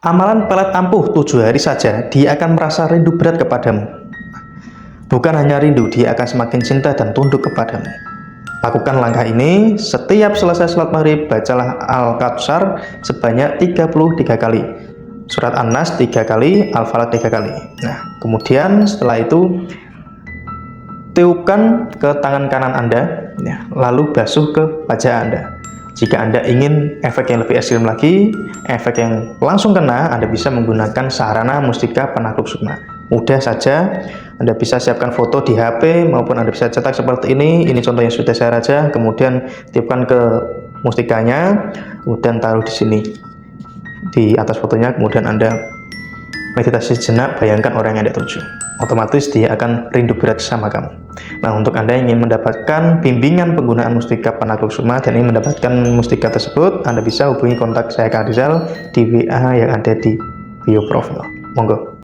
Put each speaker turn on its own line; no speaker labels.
Amalan pelet ampuh 7 hari saja, dia akan merasa rindu berat kepadamu. Bukan hanya rindu, dia akan semakin cinta dan tunduk kepadamu. Lakukan langkah ini, setiap selesai sholat maghrib, bacalah Al-Kautsar sebanyak 33 kali. Surat An-Nas 3 kali, Al-Falaq 3 kali. Nah, kemudian setelah itu, tiupkan ke tangan kanan Anda, ya, lalu basuh ke wajah Anda. Jika Anda ingin efek yang lebih ekstrim lagi, efek yang langsung kena, Anda bisa menggunakan sarana mustika penakluk sukma. Mudah saja, Anda bisa siapkan foto di HP maupun Anda bisa cetak seperti ini. Ini contoh yang sudah saya raja. Kemudian tiupkan ke mustikanya, kemudian taruh di sini di atas fotonya. Kemudian Anda meditasi sejenak, bayangkan orang yang Anda tuju. Otomatis dia akan rindu berat sama kamu. Nah, untuk Anda yang ingin mendapatkan bimbingan penggunaan mustika penakluk sukma dan ingin mendapatkan mustika tersebut, Anda bisa hubungi kontak saya Kang Rizal di WA yang ada di bio profil. Monggo.